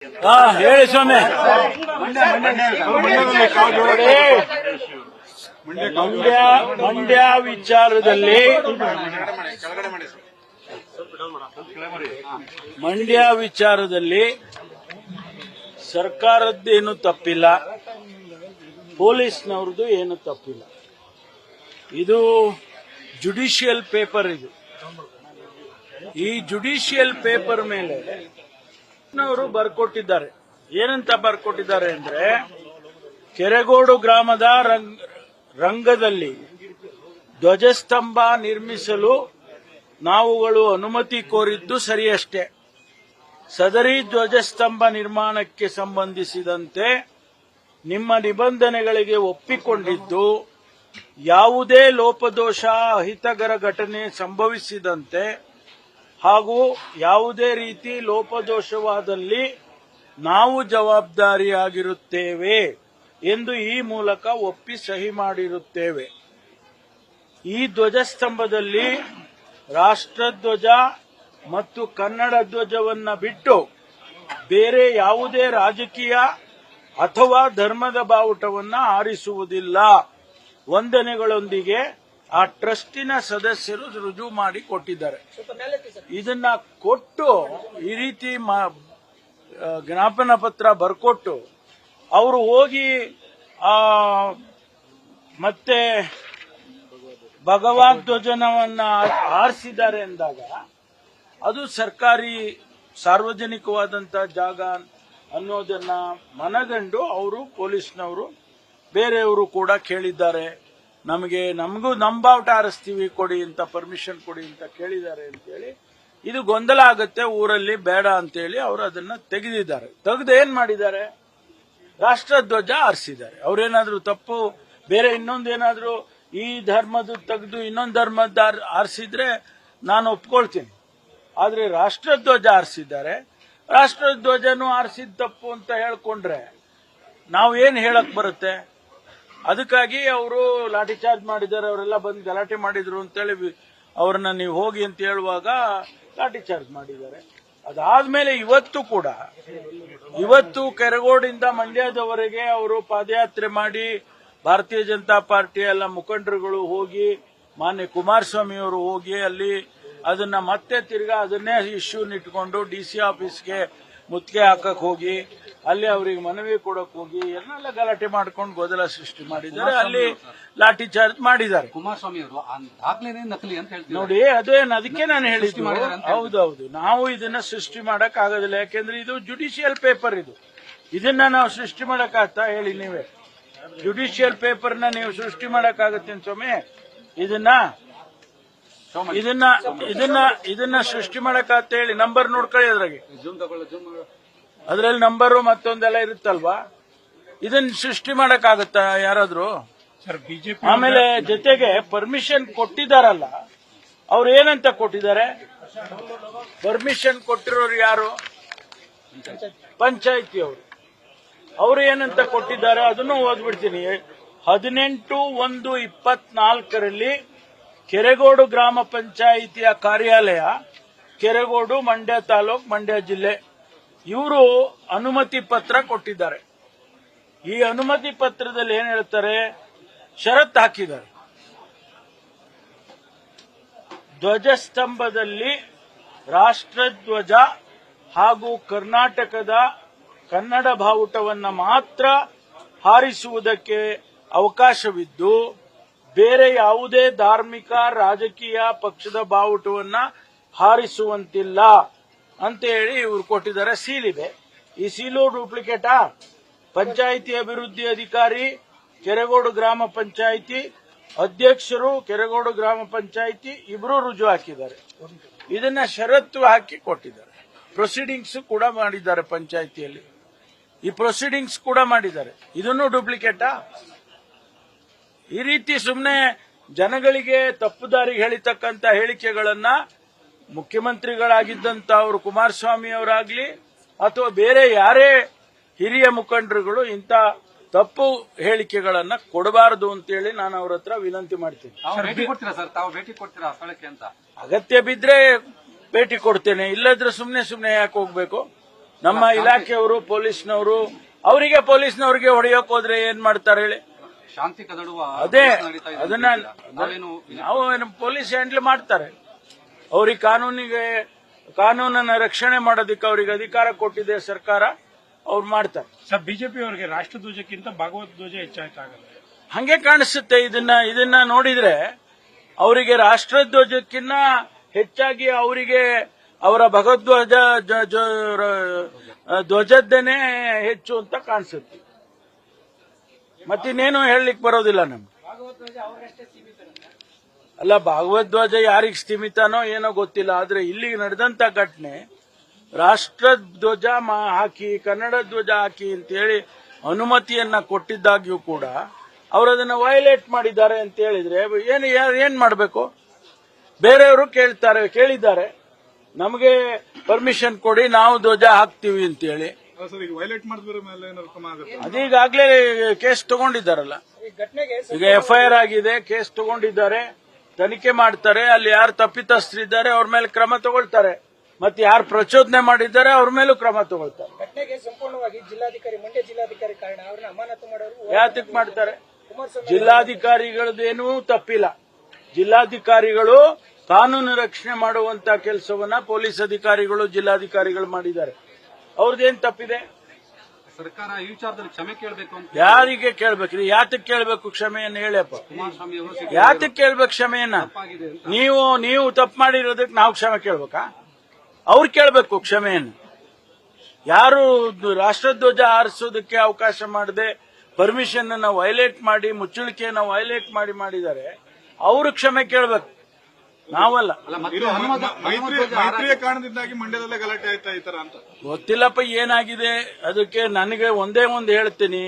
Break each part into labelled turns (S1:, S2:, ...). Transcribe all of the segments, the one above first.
S1: ಹೇಳಿ ಸ್ವಾಮಿ. ಮಂಡ್ಯ ವಿಚಾರದಲ್ಲಿ ಸರ್ಕಾರದ್ದೇನು ತಪ್ಪಿಲ್ಲ, ಪೊಲೀಸ್ನವ್ರದ್ದು ಏನು ತಪ್ಪಿಲ್ಲ. ಇದು ಜುಡಿಷಿಯಲ್ ಪೇಪರ್. ಈ ಜುಡಿಷಿಯಲ್ ಪೇಪರ್ ಮೇಲೆ ಅವರು ಬರ್ಕೊಟ್ಟಿದ್ದಾರೆ. ಏನಂತ ಬರ್ಕೊಟ್ಟಿದ್ದಾರೆ ಅಂದ್ರೆ, ಕೆರೆಗೋಡು ಗ್ರಾಮದ ರಂಗದಲ್ಲಿ ಧ್ವಜಸ್ತಂಭ ನಿರ್ಮಿಸಲು ನಾವುಗಳು ಅನುಮತಿ ಕೋರಿದ್ದು ಸರಿಯಷ್ಟೇ. ಸದರಿ ಧ್ವಜಸ್ತಂಭ ನಿರ್ಮಾಣಕ್ಕೆ ಸಂಬಂಧಿಸಿದಂತೆ ನಿಮ್ಮ ನಿಬಂಧನೆಗಳಿಗೆ ಒಪ್ಪಿಕೊಂಡಿದ್ದು, ಯಾವುದೇ ಲೋಪದೋಷ ಅಹಿತಕರ ಘಟನೆ ಸಂಭವಿಸಿದಂತೆ ಹಾಗೂ ಯಾವುದೇ ರೀತಿ ಲೋಪದೋಷವಾದಲ್ಲಿ ನಾವು ಜವಾಬ್ದಾರಿಯಾಗಿರುತ್ತೇವೆ ಎಂದು ಈ ಮೂಲಕ ಒಪ್ಪಿ ಸಹಿ ಮಾಡಿರುತ್ತೇವೆ. ಈ ಧ್ವಜಸ್ತಂಭದಲ್ಲಿ ರಾಷ್ಟ್ರಧ್ವಜ ಮತ್ತು ಕನ್ನಡ ಧ್ವಜವನ್ನು ಬಿಟ್ಟು ಬೇರೆ ಯಾವುದೇ ರಾಜಕೀಯ ಅಥವಾ ಧರ್ಮದ ಬಾವುಟವನ್ನು ಹಾರಿಸುವುದಿಲ್ಲ. ವಂದನೆಗಳೊಂದಿಗೆ ಆ ಟ್ರಸ್ಟಿನ ಸದಸ್ಯರು ರುಜುವು ಮಾಡಿ ಕೊಟ್ಟಿದ್ದಾರೆ. ಇದನ್ನ ಕೊಟ್ಟು ಈ ರೀತಿ ಜ್ಞಾಪನ ಪತ್ರ ಬರ್ಕೊಟ್ಟು ಅವರು ಹೋಗಿ ಮತ್ತೆ ಭಗವದ್ ಧ್ವಜನವನ್ನ ಆರಿಸಿದ್ದಾರೆ ಎಂದಾಗ ಅದು ಸರ್ಕಾರಿ ಸಾರ್ವಜನಿಕವಾದಂತ ಜಾಗ ಅನ್ನೋದನ್ನ ಮನಗಂಡು ಅವರು ಪೊಲೀಸ್ನವರು ಬೇರೆಯವರು ಕೂಡ ಕೇಳಿದ್ದಾರೆ. ನಮಗೂ ನಮ್ಮ ಬಾವುಟ ಹಾರಿಸ್ತೀವಿ ಕೊಡಿ ಅಂತ, ಪರ್ಮಿಷನ್ ಕೊಡಿ ಅಂತ ಕೇಳಿದ್ದಾರೆ ಅಂತೇಳಿ ಇದು ಗೊಂದಲ ಆಗುತ್ತೆ ಊರಲ್ಲಿ, ಬೇಡ ಅಂತೇಳಿ ಅವರು ಅದನ್ನ ತೆಗೆದಿದ್ದಾರೆ. ತೆಗೆದು ಏನ್ ಮಾಡಿದ್ದಾರೆ, ರಾಷ್ಟ್ರಧ್ವಜ ಹಾರಿಸಿದ್ದಾರೆ. ಅವ್ರೇನಾದ್ರೂ ತಪ್ಪು ಬೇರೆ ಇನ್ನೊಂದೇನಾದ್ರೂ ಈ ಧರ್ಮದ ತೆಗೆದು ಇನ್ನೊಂದು ಧರ್ಮದ ಹಾರಿಸಿದ್ರೆ ನಾನು ಒಪ್ಕೊಳ್ತೀನಿ. ಆದ್ರೆ ರಾಷ್ಟ್ರಧ್ವಜ ಹಾರಿಸಿದ್ದಾರೆ. ರಾಷ್ಟ್ರಧ್ವಜನು ಹಾರಿಸಿದ ತಪ್ಪು ಅಂತ ಹೇಳ್ಕೊಂಡ್ರೆ ನಾವೇನ್ ಹೇಳಕ್ ಬರುತ್ತೆ? ಅದಕ್ಕಾಗಿ ಅವರು ಲಾಠಿ ಚಾರ್ಜ್ ಮಾಡಿದ್ದಾರೆ. ಅವರೆಲ್ಲ ಬಂದು ಗಲಾಟೆ ಮಾಡಿದ್ರು ಅಂತೇಳಿ ಅವ್ರನ್ನ ನೀವು ಹೋಗಿ ಅಂತ ಹೇಳುವಾಗ ಲಾಠಿ ಚಾರ್ಜ್ ಮಾಡಿದ್ದಾರೆ. ಅದಾದ್ಮೇಲೆ ಇವತ್ತು ಕೆರಗೋಡಿಂದ ಮಂಡ್ಯದವರೆಗೆ ಅವರು ಪಾದಯಾತ್ರೆ ಮಾಡಿ ಭಾರತೀಯ ಜನತಾ ಪಾರ್ಟಿಯ ಎಲ್ಲ ಮುಖಂಡರುಗಳು ಹೋಗಿ, ಮಾನ್ಯ ಕುಮಾರಸ್ವಾಮಿ ಅವರು ಹೋಗಿ ಅಲ್ಲಿ ಅದನ್ನ ಮತ್ತೆ ತಿರ್ಗಾ ಅದನ್ನೇ ಇಶ್ಯೂನ್ ಇಟ್ಕೊಂಡು ಡಿಸಿ ಆಫೀಸ್ಗೆ ಮುತ್ತಿಗೆ ಹಾಕಕ್ ಹೋಗಿ ಅಲ್ಲಿ ಅವರಿಗೆ ಮನವಿ ಕೊಡಕ್ ಹೋಗಿ ಎಲ್ಲ ಗಲಾಟೆ ಮಾಡ್ಕೊಂಡು ಗೊಂದಲ ಸೃಷ್ಟಿ ಮಾಡಿದ್ದಾರೆ. ಅಲ್ಲಿ ಲಾಠಿ ಚಾರ್ಜ್ ಮಾಡಿದ್ದಾರೆ.
S2: ಕುಮಾರಸ್ವಾಮಿ ಅವರು ದಾಖಲೆ ನಕಲಿ ಅಂತ ಹೇಳ್ತಾರೆ
S1: ನೋಡಿ. ಅದಕ್ಕೆ ನಾನು ಹೇಳಿದ್ದು, ಹೌದೌದು, ನಾವು ಇದನ್ನ ಸೃಷ್ಟಿ ಮಾಡಕ್ ಆಗೋದಿಲ್ಲ. ಯಾಕೆಂದ್ರೆ ಇದು ಜುಡಿಷಿಯಲ್ ಪೇಪರ್. ಇದನ್ನ ನಾವು ಸೃಷ್ಟಿ ಮಾಡಕ್ ಆಗ್ತಾ? ಹೇಳಿ ನೀವೇ. ಜುಡಿಷಿಯಲ್ ಪೇಪರ್ನ ನೀವು ಸೃಷ್ಟಿ ಮಾಡಕ್ ಆಗತ್ತೆ ಸ್ವಾಮಿ? ಇದನ್ನ ಸೃಷ್ಟಿ ಮಾಡಕ್ಕಾಗತ್ತೆ? ಹೇಳಿ. ನಂಬರ್ ನೋಡ್ಕೊಳ್ಳಿ, ಅದ್ರಲ್ಲಿ ನಂಬರು ಮತ್ತೊಂದೆಲ್ಲ ಇರುತ್ತಲ್ವಾ? ಇದನ್ನ ಸೃಷ್ಟಿ ಮಾಡಕ್ಕಾಗತ್ತಾ ಯಾರಾದ್ರೂ? ಆಮೇಲೆ ಜೊತೆಗೆ ಪರ್ಮಿಷನ್ ಕೊಟ್ಟಿದಾರಲ್ಲ, ಅವ್ರು ಏನಂತ ಕೊಟ್ಟಿದ್ದಾರೆ? ಪರ್ಮಿಷನ್ ಕೊಟ್ಟಿರೋರು ಯಾರು? ಪಂಚಾಯಿತಿ ಅವರು. ಅವರು ಏನಂತ ಕೊಟ್ಟಿದ್ದಾರೆ ಅದನ್ನು ಓದ್ಬಿಡ್ತೀನಿ. 18/1/24 ಕೆರೆಗೋಡು ಗ್ರಾಮ ಪಂಚಾಯಿತಿಯ ಕಾರ್ಯಾಲಯ, ಕೆರೆಗೋಡು, ಮಂಡ್ಯ ತಾಲೂಕು, ಮಂಡ್ಯ ಜಿಲ್ಲೆ, ಇವರು ಅನುಮತಿ ಪತ್ರ ಕೊಟ್ಟಿದ್ದಾರೆ. ಈ ಅನುಮತಿ ಪತ್ರದಲ್ಲಿ ಏನ್ ಹೇಳ್ತಾರೆ? ಷರತ್ತು ಹಾಕಿದ್ದಾರೆ. ಧ್ವಜಸ್ತಂಭದಲ್ಲಿ ರಾಷ್ಟ್ರಧ್ವಜ ಹಾಗೂ ಕರ್ನಾಟಕದ ಕನ್ನಡ ಬಾವುಟವನ್ನ ಮಾತ್ರ ಹಾರಿಸುವುದಕ್ಕೆ ಅವಕಾಶವಿದ್ದು, ಬೇರೆ ಯಾವುದೇ ಧಾರ್ಮಿಕ ರಾಜಕೀಯ ಪಕ್ಷದ ಬಾವುಟವನ್ನ ಹಾರಿಸುವಂತಿಲ್ಲ ಅಂತ ಹೇಳಿ ಇವರು ಕೊಟ್ಟಿದ್ದಾರೆ. ಸೀಲ್ ಇದೆ. ಈ ಸೀಲು ಡೂಪ್ಲಿಕೇಟಾ? ಪಂಚಾಯಿತಿ ಅಭಿವೃದ್ಧಿ ಅಧಿಕಾರಿ, ಕೆರೆಗೋಡು ಗ್ರಾಮ ಪಂಚಾಯಿತಿ ಅಧ್ಯಕ್ಷರು, ಕೆರೆಗೋಡು ಗ್ರಾಮ ಪಂಚಾಯಿತಿ ಇಬ್ರು ರುಜು ಹಾಕಿದ್ದಾರೆ. ಇದನ್ನ ಷರತ್ತು ಹಾಕಿ ಕೊಟ್ಟಿದ್ದಾರೆ. ಪ್ರೊಸೀಡಿಂಗ್ಸ್ ಕೂಡ ಮಾಡಿದ್ದಾರೆ ಪಂಚಾಯಿತಿಯಲ್ಲಿ. ಈ ಪ್ರೊಸೀಡಿಂಗ್ಸ್ ಕೂಡ ಮಾಡಿದ್ದಾರೆ. ಇದನ್ನು ಡೂಪ್ಲಿಕೇಟಾ? ಈ ರೀತಿ ಸುಮ್ಮನೆ ಜನಗಳಿಗೆ ತಪ್ಪುದಾರಿಗೆ ಹೇಳಿತಕ್ಕಂತ ಹೇಳಿಕೆಗಳನ್ನ ಮುಖ್ಯಮಂತ್ರಿಗಳಾಗಿದ್ದಂತ ಅವರು ಕುಮಾರಸ್ವಾಮಿ ಅವರಾಗ್ಲಿ ಅಥವಾ ಬೇರೆ ಯಾರೇ ಹಿರಿಯ ಮುಖಂಡರುಗಳು ಇಂಥ ತಪ್ಪು ಹೇಳಿಕೆಗಳನ್ನ ಕೊಡಬಾರದು ಅಂತೇಳಿ ನಾನು ಅವ್ರ ಹತ್ರ ವಿನಂತಿ ಮಾಡ್ತೀನಿ. ಅಗತ್ಯ ಬಿದ್ರೆ ಭೇಟಿ ಕೊಡ್ತೇನೆ, ಇಲ್ಲದ್ರೆ ಸುಮ್ನೆ ಯಾಕೆ ಹೋಗ್ಬೇಕು? ನಮ್ಮ ಇಲಾಖೆಯವರು ಪೊಲೀಸ್ನವರು ಅವರಿಗೆ ಪೊಲೀಸ್ನವರಿಗೆ ಹೊಡೆಯೋಕ್ ಹೋದ್ರೆ ಏನ್ ಮಾಡ್ತಾರೆ ಹೇಳಿ?
S2: ಶಾಂತಿ ಕದಡುವ
S1: ಅದೇ
S2: ನಡೀತಾ ಇದೆ.
S1: ಅದನ್ನ
S2: ನಾವೇನು
S1: ನಾವು ಪೊಲೀಸ್ ಹ್ಯಾಂಡಲ್ ಮಾಡ್ತಾರೆ. ಅವ್ರಿಗೆ ಕಾನೂನನ್ನ ರಕ್ಷಣೆ ಮಾಡೋದಕ್ಕೆ ಅವ್ರಿಗೆ ಅಧಿಕಾರ ಕೊಟ್ಟಿದೆ ಸರ್ಕಾರ, ಅವ್ರು ಮಾಡ್ತಾರೆ.
S3: ಸರ್, ಬಿಜೆಪಿ ಅವರಿಗೆ ರಾಷ್ಟ್ರಧ್ವಜಕ್ಕಿಂತ ಭಾಗವತ್ ಧ್ವಜ ಹೆಚ್ಚಾಯ್ತಾಗಲ್ಲ.
S1: ಹಂಗೆ ಕಾಣಿಸುತ್ತೆ. ಇದನ್ನ ನೋಡಿದ್ರೆ ಅವರಿಗೆ ರಾಷ್ಟ್ರಧ್ವಜಕ್ಕಿಂತ ಹೆಚ್ಚಾಗಿ ಅವರಿಗೆ ಅವರ ಭಗವದ್ಧ್ವಜ ಧ್ವಜದ್ದೇನೆ ಹೆಚ್ಚು ಅಂತ ಕಾಣಿಸುತ್ತೆ. ಮತ್ತಿನ್ನೇನು ಹೇಳಲಿಕ್ಕೆ ಬರೋದಿಲ್ಲ ನಮ್ಗೆ. ಅಲ್ಲ, ಭಾಗವದ್ಧ್ವಜ ಯಾರಿಗೆ ಸೀಮಿತನೋ ಏನೋ ಗೊತ್ತಿಲ್ಲ. ಆದ್ರೆ ಇಲ್ಲಿ ನಡೆದಂತ ಘಟನೆ ರಾಷ್ಟ್ರಧ್ವಜ ಹಾಕಿ ಕನ್ನಡ ಧ್ವಜ ಹಾಕಿ ಅಂತೇಳಿ ಅನುಮತಿಯನ್ನ ಕೊಟ್ಟಿದ್ದಾಗ್ಯೂ ಕೂಡ ಅವರು ಅದನ್ನ ವೈಲೇಟ್ ಮಾಡಿದ್ದಾರೆ ಅಂತ ಹೇಳಿದ್ರೆ ಏನ್ ಮಾಡಬೇಕು? ಬೇರೆಯವರು ಕೇಳಿದ್ದಾರೆ ನಮಗೆ ಪರ್ಮಿಷನ್ ಕೊಡಿ, ನಾವು ಧ್ವಜ ಹಾಕ್ತೀವಿ ಅಂತೇಳಿ. ಅದೀಗಾಗ್ಲೇ ಕೇಸ್ ತಗೊಂಡಿದ್ದಾರಲ್ಲ, ಈಗ FIR ಆಗಿದೆ, ಕೇಸ್ ತಗೊಂಡಿದ್ದಾರೆ, ತನಿಖೆ ಮಾಡ್ತಾರೆ. ಅಲ್ಲಿ ಯಾರು ತಪ್ಪಿತಸ್ಥರಿದ್ದಾರೆ ಅವ್ರ ಮೇಲೆ ಕ್ರಮ ತಗೊಳ್ತಾರೆ, ಮತ್ತೆ ಯಾರು ಪ್ರಚೋದನೆ ಮಾಡಿದ್ದಾರೆ ಅವ್ರ ಮೇಲೂ ಕ್ರಮ ತಗೊಳ್ತಾರೆ.
S4: ಘಟನೆಗೆ ಸಂಪೂರ್ಣವಾಗಿ ಮಂಡ್ಯ ಜಿಲ್ಲಾಧಿಕಾರಿ ಕಾರಣ ಅವ್ರನ್ನ ಅಮಾನತು ಮಾಡೋರು
S1: ಯಾತಕ್ ಮಾಡ್ತಾರೆ? ಜಿಲ್ಲಾಧಿಕಾರಿಗಳದ್ದೇನೂ ತಪ್ಪಿಲ್ಲ. ಜಿಲ್ಲಾಧಿಕಾರಿಗಳು ಕಾನೂನು ರಕ್ಷಣೆ ಮಾಡುವಂತ ಕೆಲಸವನ್ನ ಪೊಲೀಸ್ ಅಧಿಕಾರಿಗಳು ಜಿಲ್ಲಾಧಿಕಾರಿಗಳು ಮಾಡಿದ್ದಾರೆ. ಅವ್ರದ್ದೇನ್ ತಪ್ಪಿದೆ?
S2: ಸರ್ಕಾರ ಈ ವಿಚಾರದಲ್ಲಿ ಕ್ಷಮೆ ಕೇಳಬೇಕು ಅಂತ
S1: ಯಾರಿಗೆ ಕೇಳ್ಬೇಕ್ರಿ? ಯಾತಕ್ ಕೇಳ್ಬೇಕು ಕ್ಷಮೆಯನ್ನು? ಹೇಳಪ್ಪ,
S2: ಕುಮಾರಸ್ವಾಮಿ ಅವರು
S1: ಯಾತಕ್ ಕೇಳ್ಬೇಕು ಕ್ಷಮೆಯನ್ನ?
S2: ತಪ್ಪಾಗಿದೆ ಅಂತ.
S1: ನೀವು ತಪ್ಪು ಮಾಡಿರೋದಕ್ಕೆ ನಾವು ಕ್ಷಮೆ ಕೇಳ್ಬೇಕಾ? ಅವ್ರು ಕೇಳ್ಬೇಕು ಕ್ಷಮೆಯನ್ನು. ಯಾರು ರಾಷ್ಟ್ರಧ್ವಜ ಹಾರಿಸೋದಕ್ಕೆ ಅವಕಾಶ ಮಾಡದೆ ಪರ್ಮಿಷನ್ ಅನ್ನ ವೈಲೇಟ್ ಮಾಡಿ, ಮುಚ್ಚಳಿಕೆಯನ್ನ ವೈಲೇಟ್ ಮಾಡಿದ್ದಾರೆ, ಅವರು ಕ್ಷಮೆ ಕೇಳ್ಬೇಕು, ನಾವಲ್ಲ.
S2: ಅಲ್ಲ, ಮತ್ತೆ
S5: ಮೈತ್ರಿಯ ಕಾರಣದಿಂದಾಗಿ ಮಂಡ್ಯದಲ್ಲೇ ಗಲಾಟೆ ಆಯ್ತಾ ಈ ತರ ಅಂತ
S1: ಗೊತ್ತಿಲ್ಲಪ್ಪ ಏನಾಗಿದೆ ಅದಕ್ಕೆ. ನನಗೆ ಒಂದೇ ಒಂದು ಹೇಳ್ತೀನಿ,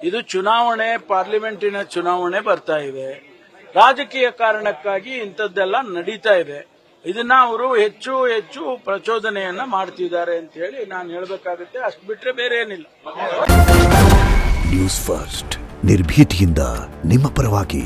S1: ಇದು ಚುನಾವಣೆ, ಪಾರ್ಲಿಮೆಂಟಿನ ಚುನಾವಣೆ ಬರ್ತಾ ಇದೆ. ರಾಜಕೀಯ ಕಾರಣಕ್ಕಾಗಿ ಇಂಥದ್ದೆಲ್ಲ ನಡೀತಾ ಇದೆ. ಇದನ್ನ ಅವರು ಹೆಚ್ಚು ಹೆಚ್ಚು ಪ್ರಚೋದನೆಯನ್ನ ಮಾಡ್ತಿದ್ದಾರೆ ಅಂತ ಹೇಳಿ ನಾನು ಹೇಳಬೇಕಾಗುತ್ತೆ. ಅಷ್ಟು ಬಿಟ್ರೆ ಬೇರೆ ಏನಿಲ್ಲ.
S6: ನ್ಯೂಸ್ ಫಸ್ಟ್ ನಿರ್ಭೀತಿಯಿಂದ ನಿಮ್ಮ ಪರವಾಗಿ.